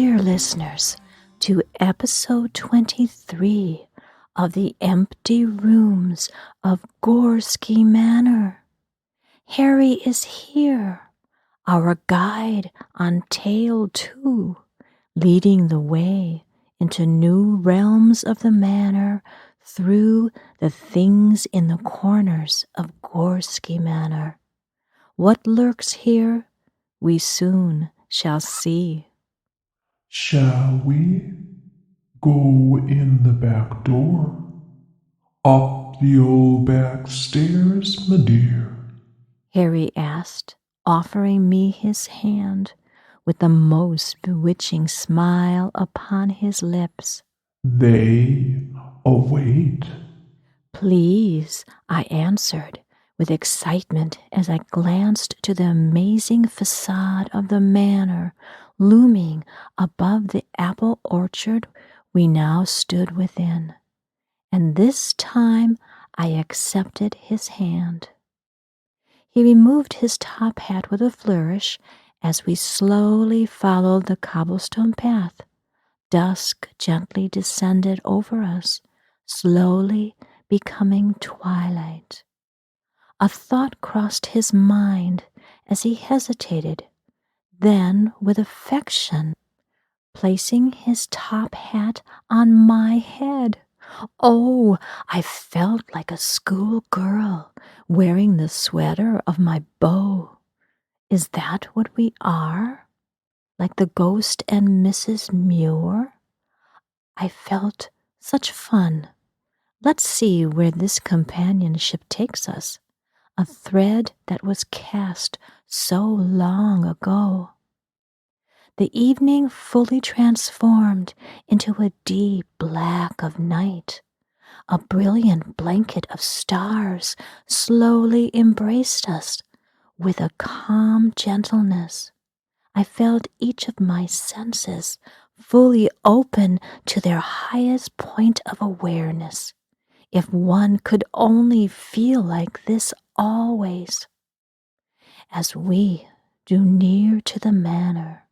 dear listeners, to episode 23 of The Empty Rooms of Gorski Manor. Harry is here, our guide on Tale 2, leading the way into new realms of the manor through the things in the corners of Gorski Manor. What lurks here, we soon shall see. Shall we go in the back door? Up the old back stairs, my dear? Harry asked, offering me his hand with the most bewitching smile upon his lips. They await. Please, I answered with excitement as I glanced to the amazing facade of the manor looming above the apple orchard we now stood within. And this time I accepted his hand. He removed his top hat with a flourish as we slowly followed the cobblestone path. Dusk gently descended over us, slowly becoming twilight. A thought crossed his mind as he hesitated, then with affection, placing his top hat on my head. Oh, I felt like a schoolgirl wearing the sweater of my beau. Is that what we are? Like the ghost and Mrs. Muir? I felt such fun. Let's see where this companionship takes us. A thread that was cast so long ago. The evening fully transformed into a deep black of night. A brilliant blanket of stars slowly embraced us with a calm gentleness. I felt each of my senses fully open to their highest point of awareness. If one could only feel like this always. As we drew near to the manor,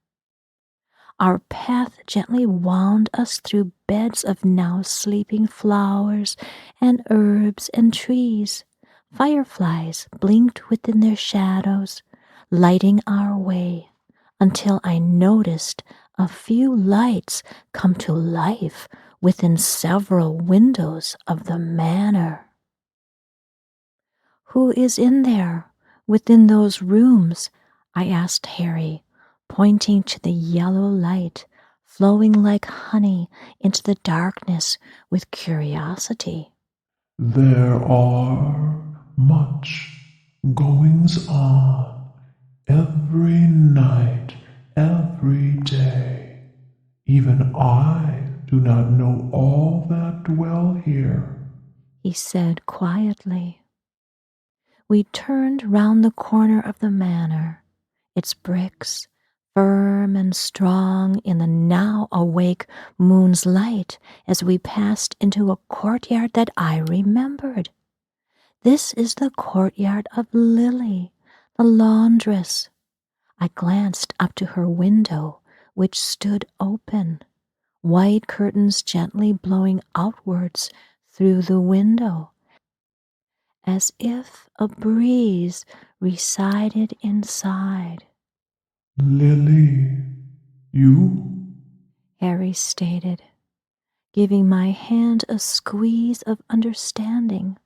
our path gently wound us through beds of now sleeping flowers and herbs and trees. Fireflies blinked within their shadows, lighting our way, until I noticed a few lights come to life within several windows of the manor. Who is in there, within those rooms? I asked Harry, pointing to the yellow light flowing like honey into the darkness with curiosity. There are much goings on every night, every day. Even I do not know all that dwell here, he said quietly. We turned round the corner of the manor, its bricks firm and strong in the now awake moon's light as we passed into a courtyard that I remembered. This is the courtyard of Lily, the laundress. I glanced up to her window, which stood open, white curtains gently blowing outwards through the window, as if a breeze resided inside. Lily, you? Harry stated, giving my hand a squeeze of understanding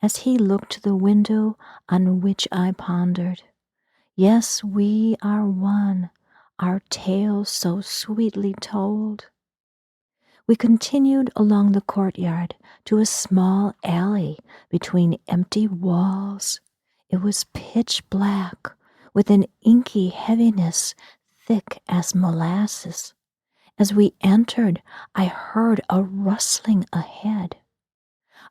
as he looked to the window on which I pondered. Yes, we are one, our tale so sweetly told. We continued along the courtyard to a small alley between empty walls. It was pitch black, with an inky heaviness thick as molasses. As we entered, I heard a rustling ahead.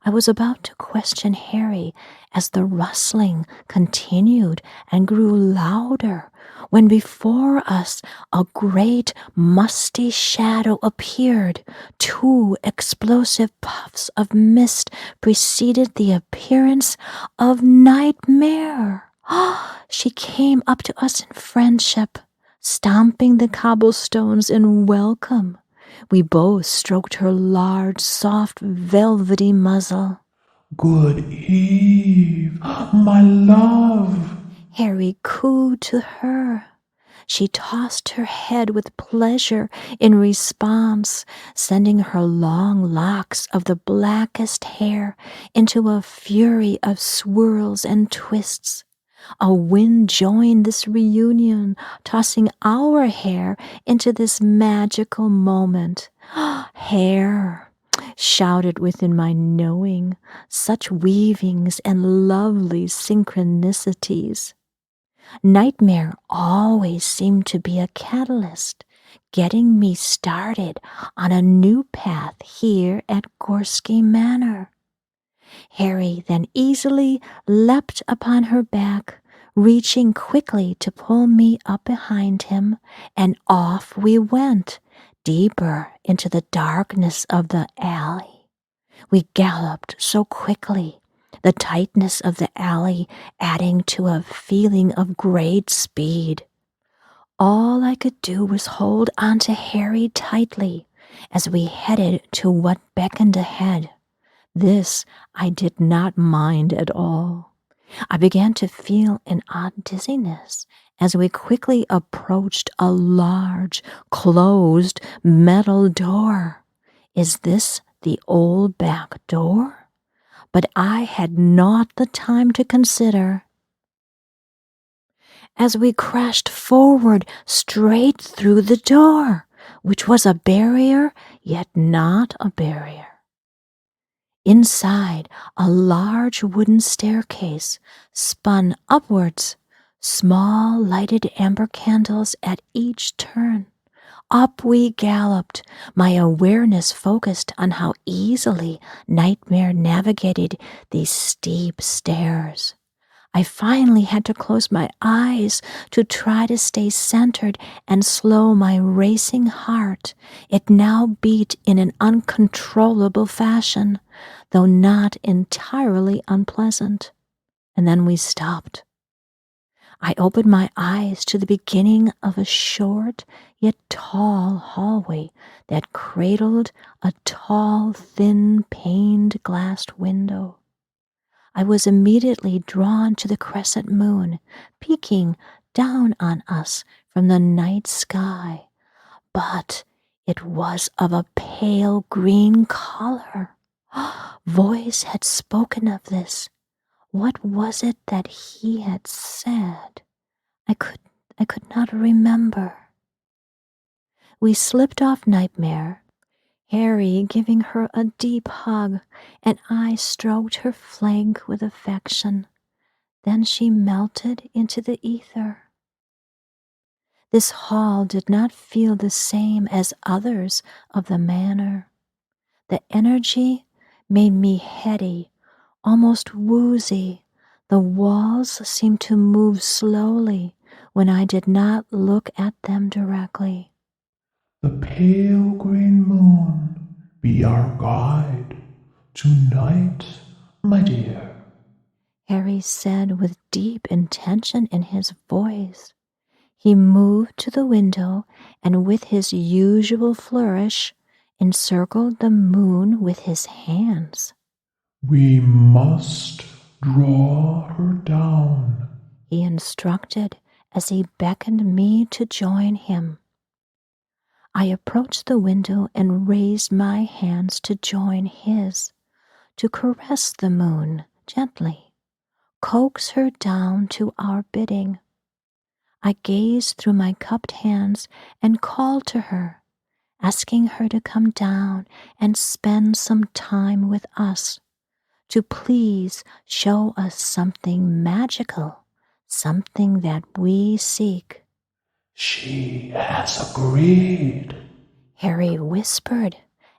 I was about to question Harry as the rustling continued and grew louder, when before us a great musty shadow appeared. 2 explosive puffs of mist preceded the appearance of Nightmare. She came up to us in friendship, stomping the cobblestones in welcome. We both stroked her large, soft, velvety muzzle. Good eve, my love. Harry cooed to her. She tossed her head with pleasure in response, sending her long locks of the blackest hair into a fury of swirls and twists. A wind joined this reunion, tossing our hair into this magical moment. Hair, shouted within my knowing, such weavings and lovely synchronicities. Nightmare always seemed to be a catalyst, getting me started on a new path here at Gorski Manor. Harry then easily leapt upon her back, reaching quickly to pull me up behind him, and off we went, deeper into the darkness of the alley. We galloped so quickly, the tightness of the alley adding to a feeling of great speed. All I could do was hold onto Harry tightly as we headed to what beckoned ahead. This I did not mind at all. I began to feel an odd dizziness as we quickly approached a large, closed metal door. Is this the old back door? But I had not the time to consider. As we crashed forward straight through the door, which was a barrier, yet not a barrier. Inside, a large wooden staircase spun upwards, small lighted amber candles at each turn. Up we galloped, my awareness focused on how easily Nightmare navigated these steep stairs. I finally had to close my eyes to try to stay centered and slow my racing heart. It now beat in an uncontrollable fashion, though not entirely unpleasant. And then we stopped. I opened my eyes to the beginning of a short yet tall hallway that cradled a tall, thin, paned glassed window. I was immediately drawn to the crescent moon, peeking down on us from the night sky, but it was of a pale green color. Voice had spoken of this. What was it that he had said? I could not remember. We slipped off Nightmare, Harry giving her a deep hug, and I stroked her flank with affection. Then she melted into the ether. This hall did not feel the same as others of the manor. The energy made me heady, almost woozy. The walls seemed to move slowly when I did not look at them directly. The pale green moon be our guide tonight, my dear. Harry said with deep intention in his voice. He moved to the window and with his usual flourish encircled the moon with his hands. We must draw her down, He instructed as he beckoned me to join him. I approached the window and raised my hands to join his, to caress the moon gently, coax her down to our bidding. I gazed through my cupped hands and called to her, asking her to come down and spend some time with us, to please show us something magical, something that we seek. She has agreed. Harry whispered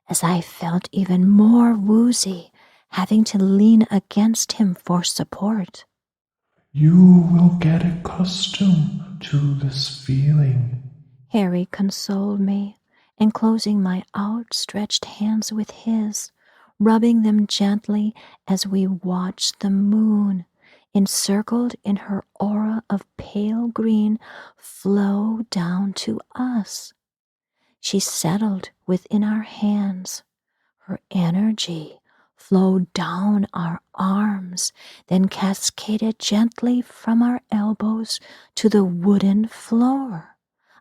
as I felt even more woozy, having to lean against him for support. You will get accustomed to this feeling. Harry consoled me, enclosing my outstretched hands with his, rubbing them gently as we watched the moon, encircled in her aura of pale green, flow down to us. She settled within our hands. Her energy flowed down our arms, then cascaded gently from our elbows to the wooden floor.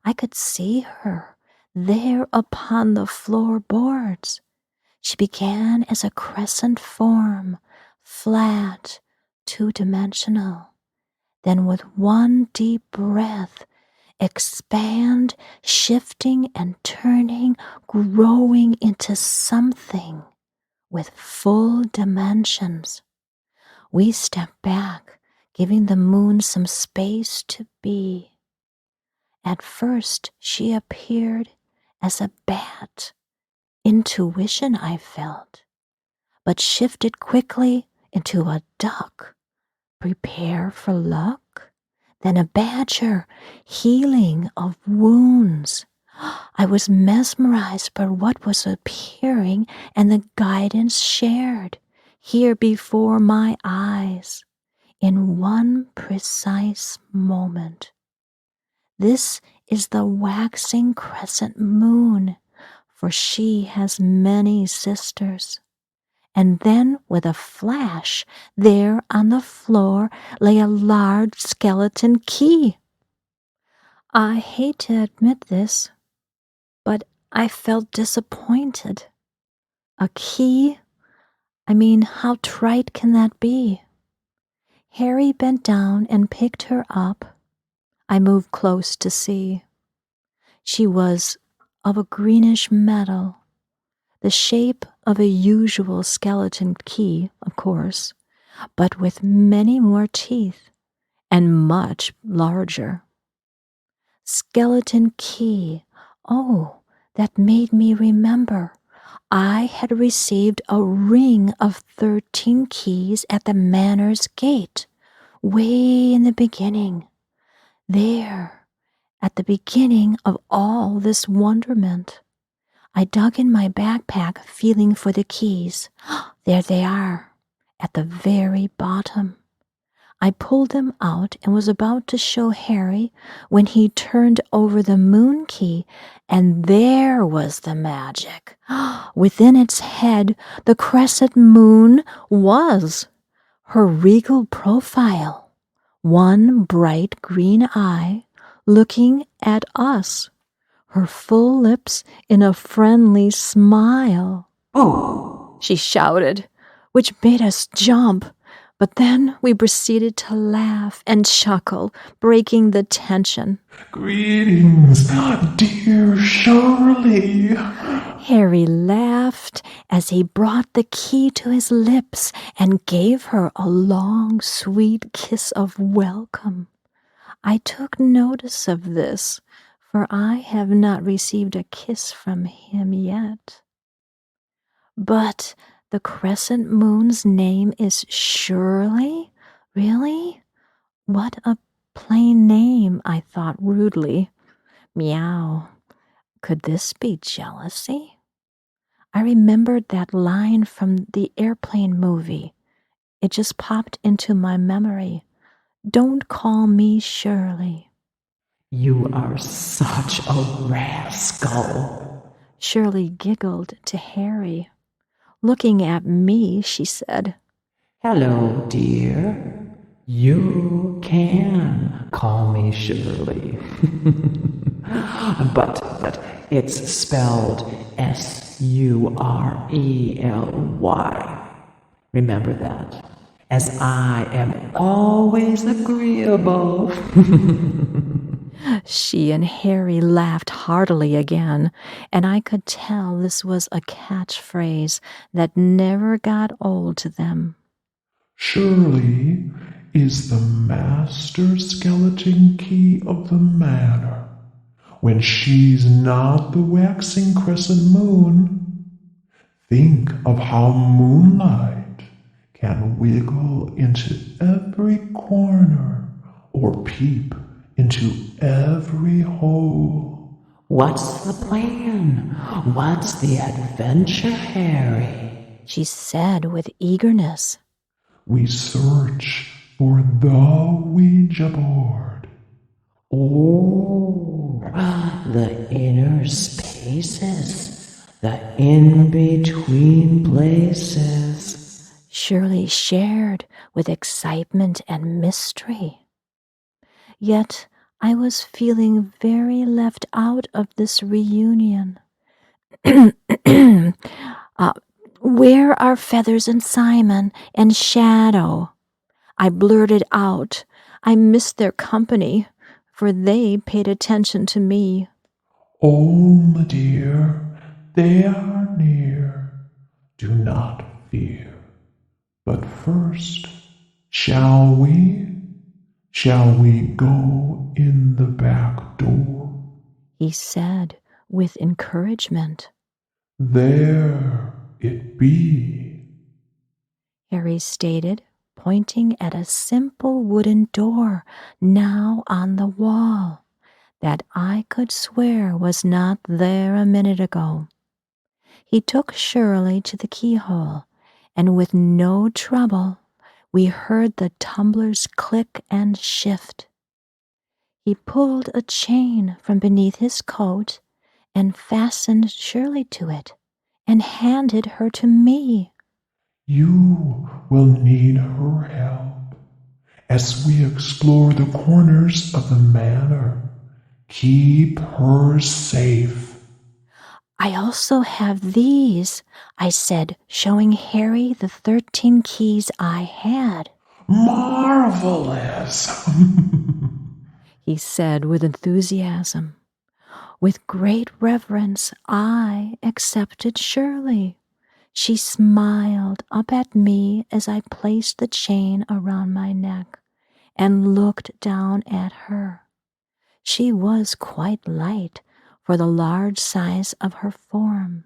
I could see her there upon the floorboards. She began as a crescent form, flat, two-dimensional. Then with one deep breath, expand, shifting and turning, growing into something with full dimensions. We stepped back, giving the moon some space to be. At first, she appeared as a bat. Intuition, I felt, but shifted quickly into a duck. Prepare for luck? Then a badger, healing of wounds. I was mesmerized by what was appearing and the guidance shared here before my eyes in one precise moment. This is the waxing crescent moon, for she has many sisters. And then, with a flash, there on the floor lay a large skeleton key. I hate to admit this, but I felt disappointed. A key? I mean, how trite can that be? Harry bent down and picked her up. I moved close to see. She was of a greenish metal, the shape of a usual skeleton key, of course, but with many more teeth and much larger. Skeleton key. Oh, that made me remember. I had received a ring of 13 keys at the manor's gate, way in the beginning. There, at the beginning of all this wonderment. I dug in my backpack, feeling for the keys. There they are, at the very bottom. I pulled them out and was about to show Harry when he turned over the moon key, and there was the magic. Within its head, the crescent moon was her regal profile, one bright green eye looking at us, her full lips in a friendly smile. "Oh!" she shouted, which made us jump. But then we proceeded to laugh and chuckle, breaking the tension. "Greetings, dear Shirley." Harry laughed as he brought the key to his lips and gave her a long, sweet kiss of welcome. I took notice of this, for I have not received a kiss from him yet. But the crescent moon's name is Shirley? Really? What a plain name, I thought rudely. Meow. Could this be jealousy? I remembered that line from the airplane movie. It just popped into my memory. Don't call me Shirley. "You are such a rascal." Shirley giggled to Harry. Looking at me, she said, "Hello, dear. You can call me Shirley." but it's spelled Surely. Remember that, as I am always agreeable. She and Harry laughed heartily again, and I could tell this was a catchphrase that never got old to them. Shirley is the master skeleton key of the manor. When she's not the waxing crescent moon, think of how moonlight can wiggle into every corner or peep into every hole. What's the plan? What's the adventure, Harry? She said with eagerness. We search for the Ouija board. Oh, the inner spaces, the in-between places. Shirley shared with excitement and mystery. Yet I was feeling very left out of this reunion. Where are Feathers and Simon and Shadow? I blurted out. I missed their company, for they paid attention to me. Oh, my dear, they are near. Do not fear. But first, shall we? Shall we go in the back door? He said with encouragement. There it be. Harry stated, pointing at a simple wooden door now on the wall that I could swear was not there a minute ago. He took Shirley to the keyhole, and with no trouble, we heard the tumblers click and shift. He pulled a chain from beneath his coat and fastened Shirley to it and handed her to me. You will need her help as we explore the corners of the manor. Keep her safe. I also have these, I said, showing Harry the 13 keys I had. Marvelous! He said with enthusiasm. With great reverence, I accepted Shirley. She smiled up at me as I placed the chain around my neck and looked down at her. She was quite light for the large size of her form.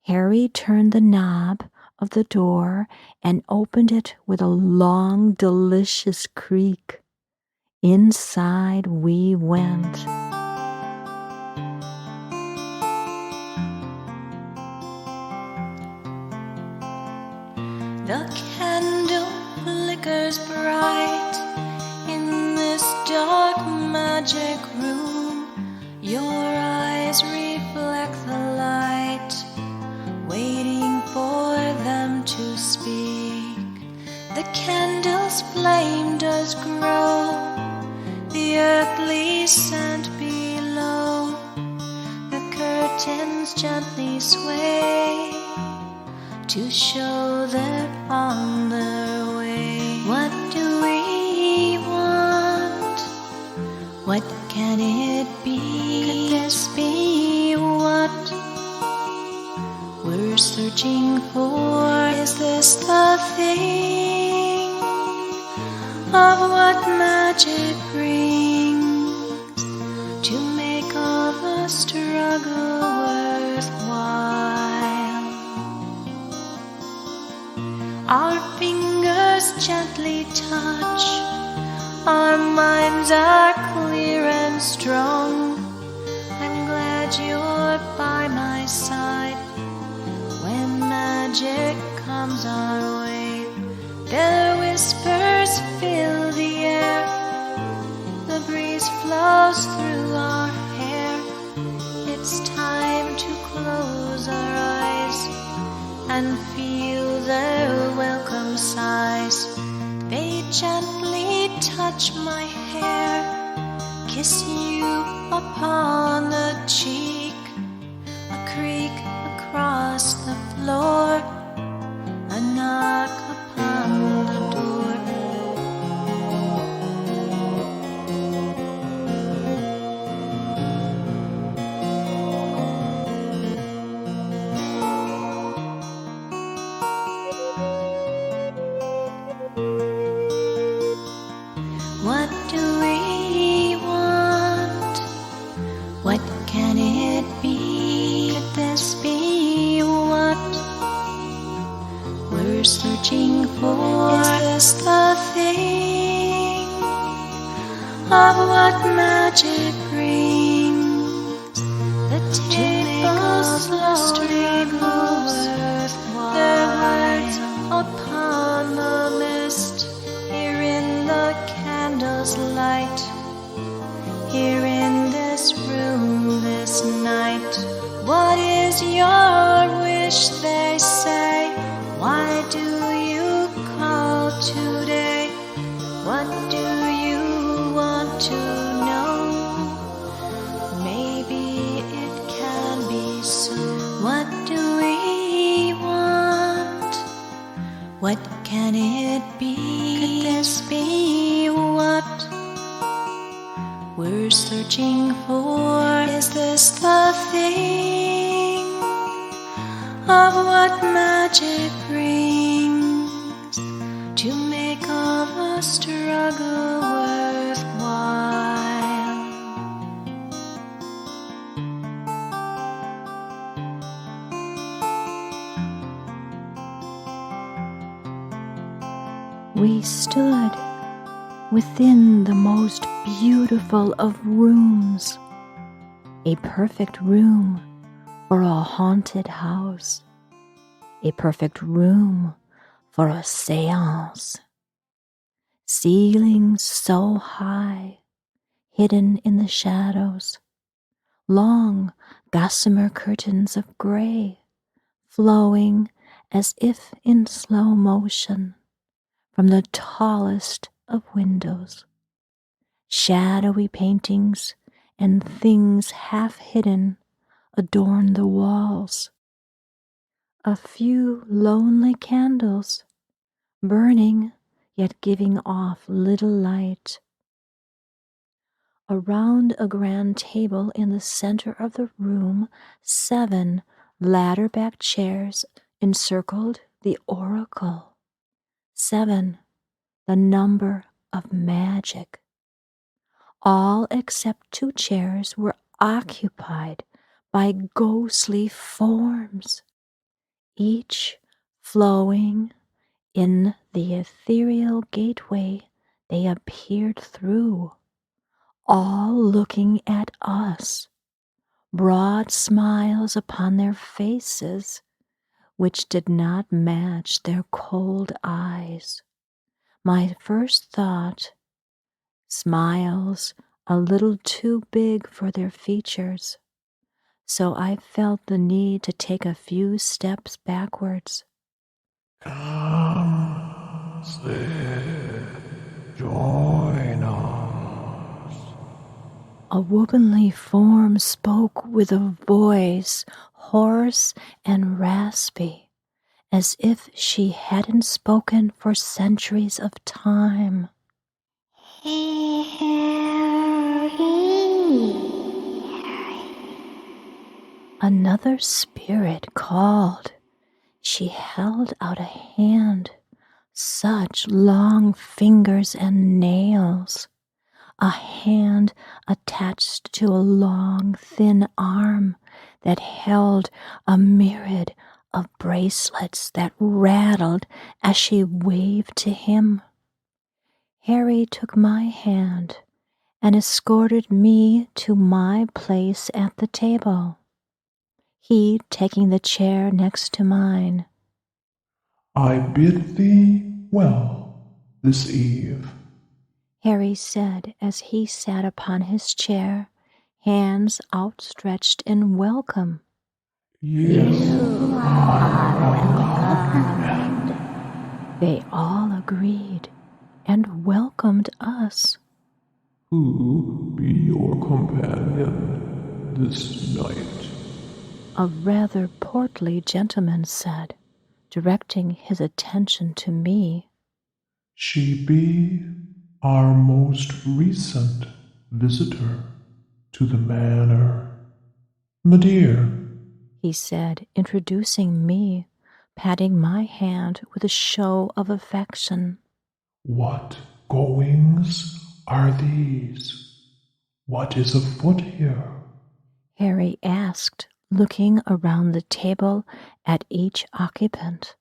Harry turned the knob of the door and opened it with a long, delicious creak. Inside we went. The candle flickers bright in this dark magic room. Your eyes reflect the light, waiting for them to speak. The candle's flame does grow, the earthly scent below. The curtains gently sway to show they're on their way. What do we want? What can it be? Could this be what we're searching for? Is this the thing of what magic brings to make all the struggle worthwhile? Our fingers gently touch, our minds are clear and strong. I'm glad you're by my side when magic comes our way. Their whispers fill the air, the breeze flows through our hair. It's time to close our eyes and feel their welcome sighs. They gently touch my hair, kiss you upon the cheek, a creak across the floor, a knock upon the door. What do we want? What can it be? Could this be what we're searching for? Is this the thing of what magic brings? The tables slowly move, their words upon the mist. Here in say, why do you call today? What do you want to know? Maybe it can be so. What do we want? What can it be? Could this be what we're searching for? Is this the thing of what magic brings to make all the struggle worthwhile? We stood within the most beautiful of rooms, a perfect room for a haunted house, a perfect room for a seance. Ceilings so high, hidden in the shadows, long gossamer curtains of gray, flowing as if in slow motion from the tallest of windows. Shadowy paintings and things half hidden adorn the walls. A few lonely candles, burning yet giving off little light. Around a grand table in the center of the room, 7 ladder-back chairs encircled the oracle. 7, the number of magic. All except 2 chairs were occupied by ghostly forms, each flowing in the ethereal gateway they appeared through, all looking at us, broad smiles upon their faces, which did not match their cold eyes. My first thought, smiles a little too big for their features, so I felt the need to take a few steps backwards. Come, sit, join us. A womanly form spoke with a voice hoarse and raspy, as if she hadn't spoken for centuries of time. Another spirit called. She held out a hand, such long fingers and nails, a hand attached to a long, thin arm that held a myriad of bracelets that rattled as she waved to him. Harry took my hand and escorted me to my place at the table, he taking the chair next to mine. I bid thee well this eve, Harry said as he sat upon his chair, hands outstretched in welcome. Yes, You are welcomed. They all agreed and welcomed us. Who be your companion this night? A rather portly gentleman said, directing his attention to me. She be our most recent visitor to the manor. My dear, He said, introducing me, patting my hand with a show of affection. what goings are these? What is afoot here? Harry asked, looking around the table at each occupant.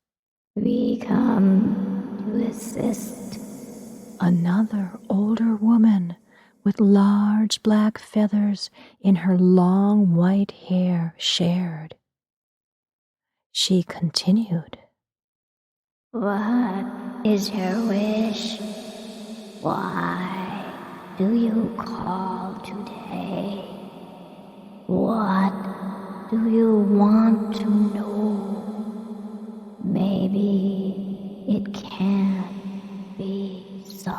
We come to assist. Another older woman with large black feathers in her long white hair shared. She continued. What is your wish? Why do you call today? What do you want to know? Maybe it can't be so.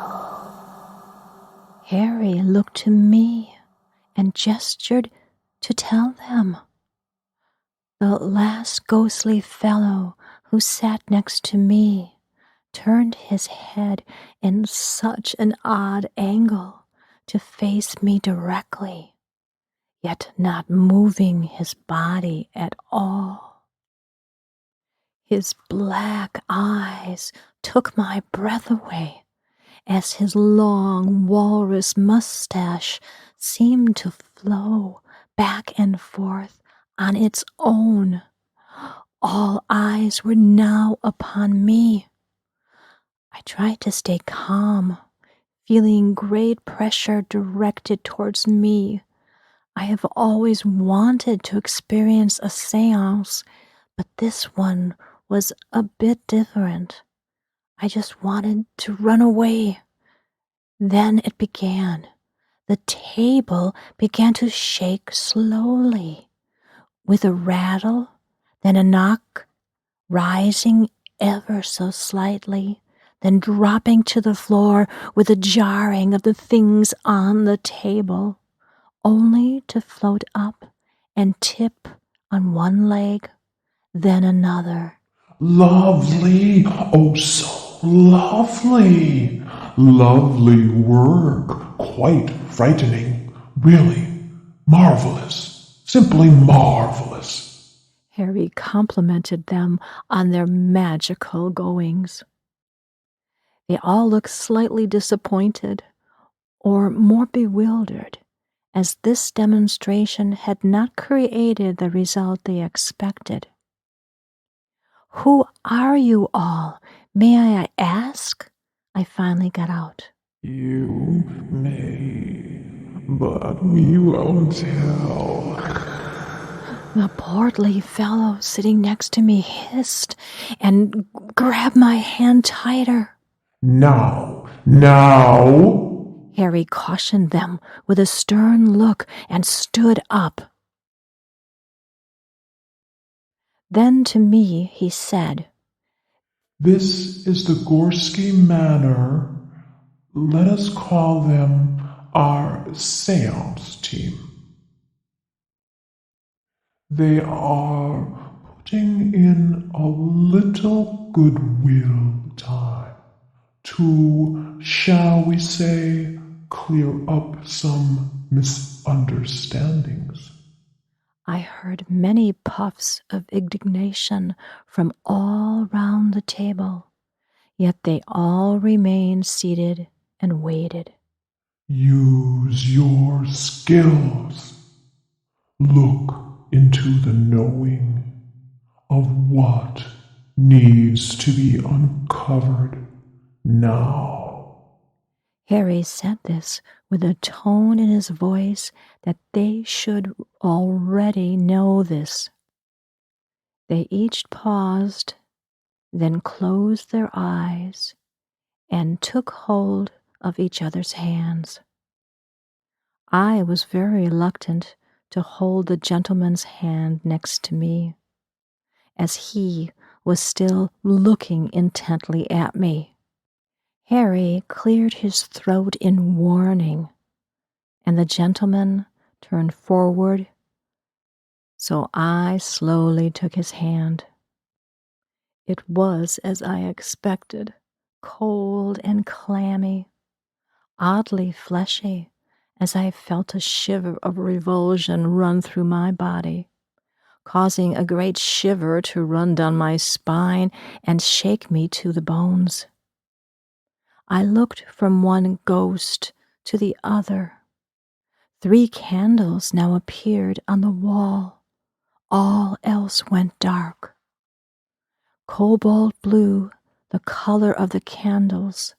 Harry looked to me and gestured to tell them. The last ghostly fellow who sat next to me turned his head in such an odd angle to face me directly, yet not moving his body at all. His black eyes took my breath away as his long walrus mustache seemed to flow back and forth on its own. All eyes were now upon me. I tried to stay calm, feeling great pressure directed towards me. I have always wanted to experience a seance, but this one was a bit different. I just wanted to run away. Then it began. The table began to shake slowly, with a rattle, then a knock, rising ever so slightly, then dropping to the floor with a jarring of the things on the table, only to float up and tip on one leg, then another. Lovely! Oh, so lovely! Lovely work! Quite frightening. Really marvelous. Simply marvelous. Harry complimented them on their magical goings. They all looked slightly disappointed, or more bewildered, as this demonstration had not created the result they expected. "Who are you all? May I ask?" I finally got out. You may, but we won't tell. The portly fellow sitting next to me hissed and grabbed my hand tighter. Now! Harry cautioned them with a stern look and stood up. Then to me he said, This is the Gorski Manor. Let us call them our seance team. They are putting in a little goodwill time to, shall we say, clear up some misunderstandings. I heard many puffs of indignation from all round the table, yet they all remained seated and waited. Use your skills. Look into the knowing of what needs to be uncovered now. Harry said this with a tone in his voice that they should already know this. They each paused, then closed their eyes and took hold of each other's hands. I was very reluctant to hold the gentleman's hand next to me, as he was still looking intently at me. Harry cleared his throat in warning, and the gentleman turned forward, so I slowly took his hand. It was as I expected, cold and clammy, oddly fleshy, as I felt a shiver of revulsion run through my body, causing a great shiver to run down my spine and shake me to the bones. I looked from one ghost to the other. 3 candles now appeared on the wall. All else went dark. Cobalt blue, the color of the candles,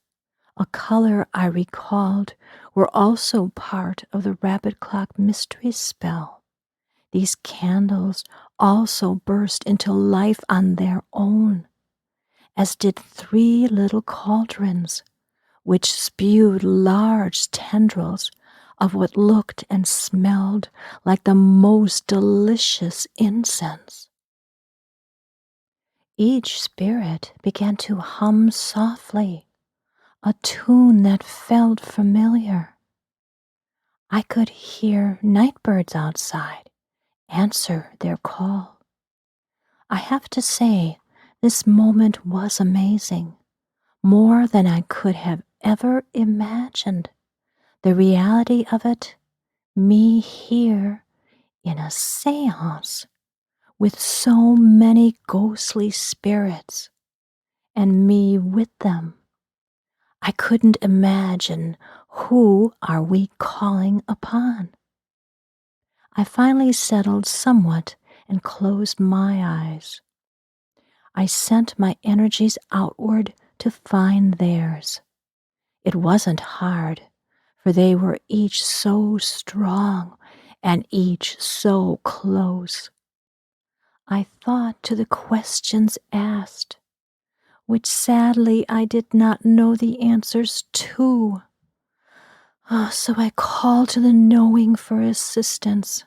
a color I recalled, were also part of the rabbit clock mystery spell. These candles also burst into life on their own, as did 3 little cauldrons, which spewed large tendrils of what looked and smelled like the most delicious incense. Each spirit began to hum softly, a tune that felt familiar. I could hear night birds outside answer their call. I have to say, this moment was amazing, more than I could have ever imagined. The reality of it, me here in a seance with so many ghostly spirits, and me with them. I couldn't imagine who are we calling upon. I finally settled somewhat and closed my eyes. I sent my energies outward to find theirs. It wasn't hard, for they were each so strong and each so close. I thought to the questions asked, which sadly I did not know the answers to. So I called to the knowing for assistance.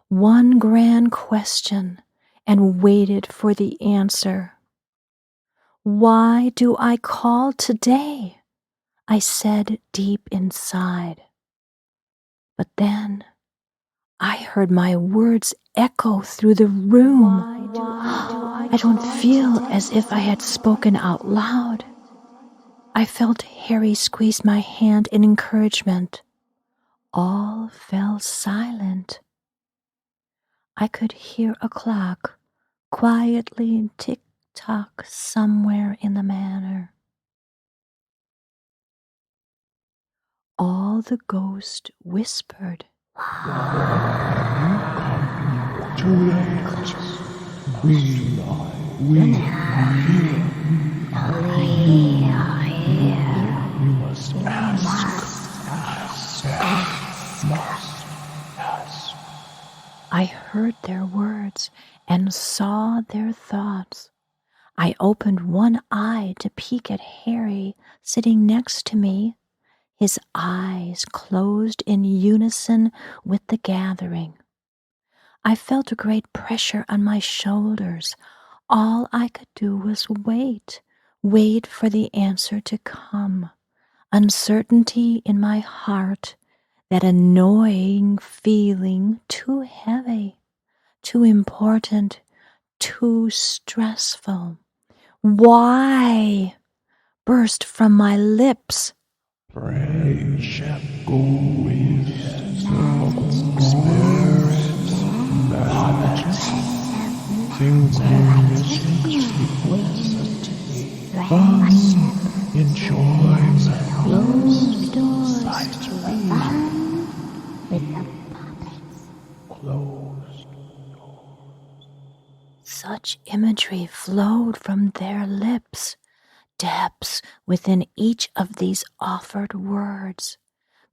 One grand question, and waited for the answer. Why do I call today? I said deep inside. But then I heard my words echo through the room. I don't feel as if I had spoken out loud. I felt Harry squeeze my hand in encouragement. All fell silent. I could hear a clock quietly tick-tock somewhere in the manor. All the ghost whispered. Too late. We are here. You must ask. I heard their words and saw their thoughts. I opened one eye to peek at Harry sitting next to me, his eyes closed in unison with the gathering. I felt a great pressure on my shoulders. All I could do was wait for the answer to come. Uncertainty in my heart, that annoying feeling, too heavy, too important, too stressful. Why? Burst from my lips. Pray, go with the spirits, magic, things fun, enjoyment, Closed doors to fun with the closed. Such imagery flowed from their lips, depths within each of these offered words,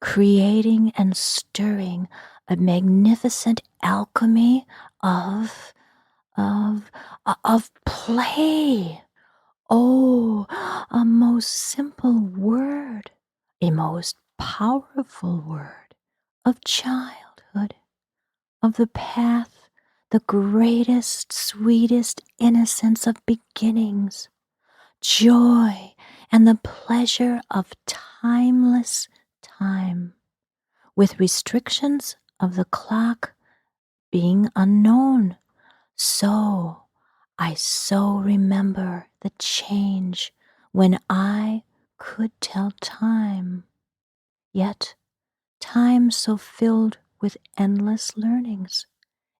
creating and stirring a magnificent alchemy of play. Oh, a most simple word, a most powerful word of childhood, of the path, the greatest, sweetest innocence of beginnings, joy, and the pleasure of timeless time, with restrictions of the clock being unknown. I so remember the change when I could tell time, yet time so filled with endless learnings,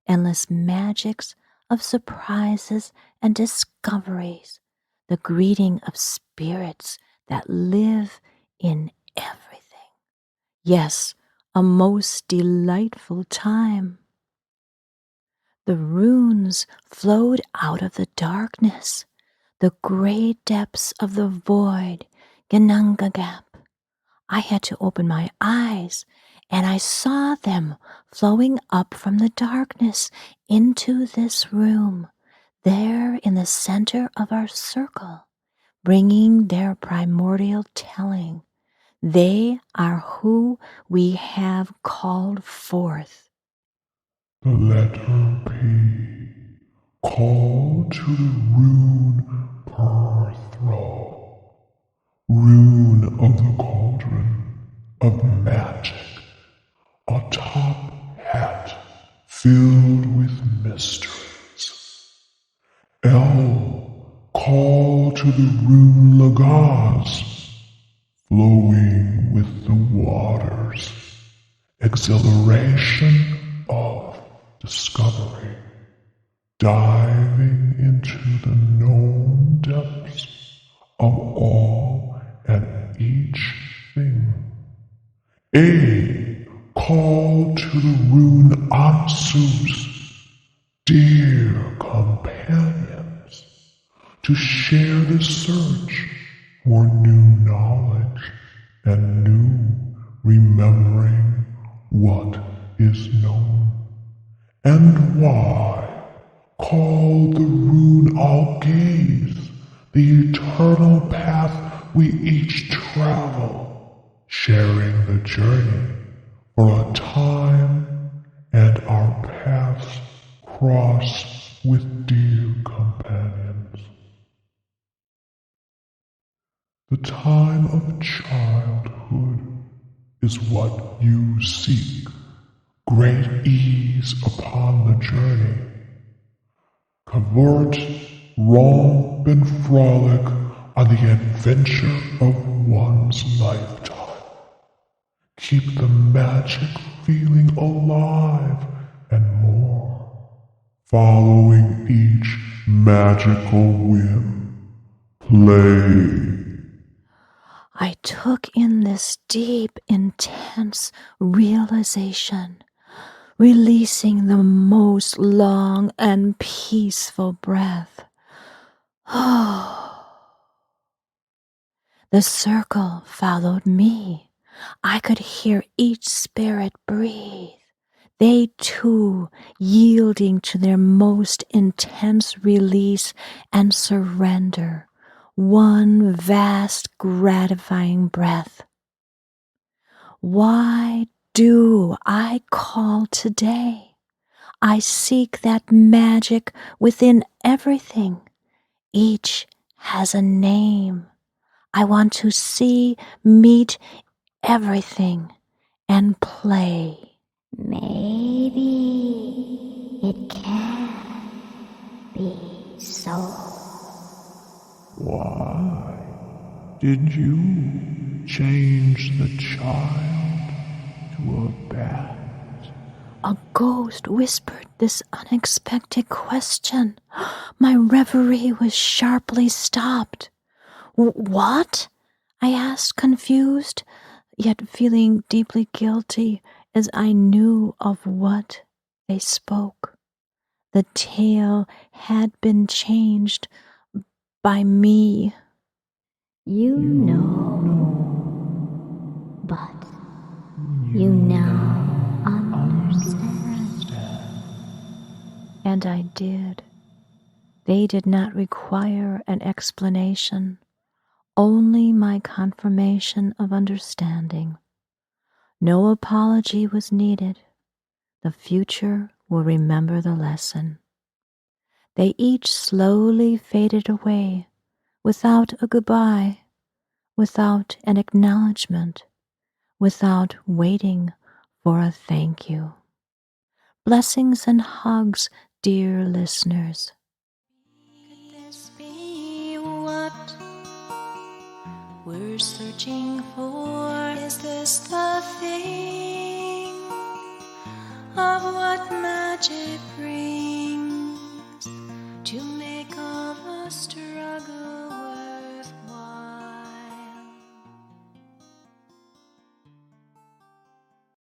endless magics of surprises and discoveries, the greeting of spirits that live in everything. Yes, a most delightful time. The runes flowed out of the darkness, the great depths of the void, Ganangagap. I had to open my eyes, and I saw them flowing up from the darkness into this room, there in the center of our circle, bringing their primordial telling. They are who we have called forth. The letter P. Call to the rune per throw, rune of the cauldron of magic, a top hat filled with mysteries. L, call to the rune Lagaz, flowing with the waters, exhilaration of discovery, diving into the known depths of all and each thing. A, call to the rune Ansus, dear companions, to share the search for new knowledge and new remembering what is known. And why? Call the rune I'll gaze, the eternal path we each travel, sharing the journey for a time, and our paths cross with dear companions. The time of childhood is what you seek, great ease upon the journey. Cavort, romp, and frolic on the adventure of one's lifetime. Keep the magic feeling alive and more, following each magical whim. Play. I took in this deep, intense realization, releasing the most long and peaceful breath. Oh. The circle followed me. I could hear each spirit breathe. They too yielding to their most intense release and surrender. One vast gratifying breath. Why do I call today? I seek that magic within everything. Each has a name. I want to see, meet everything, and play. Maybe it can be so. Why did you change the child to a bat? A ghost whispered this unexpected question. My reverie was sharply stopped. What? I asked, confused, yet feeling deeply guilty as I knew of what they spoke. The tale had been changed by me. You know, but you now understand. And I did. They did not require an explanation, only my confirmation of understanding. No apology was needed. The future will remember the lesson. They each slowly faded away, without a goodbye, without an acknowledgement, without waiting for a thank you. Blessings and hugs, dear listeners. Could this be what we're searching for? Is this the thing of what magic brings?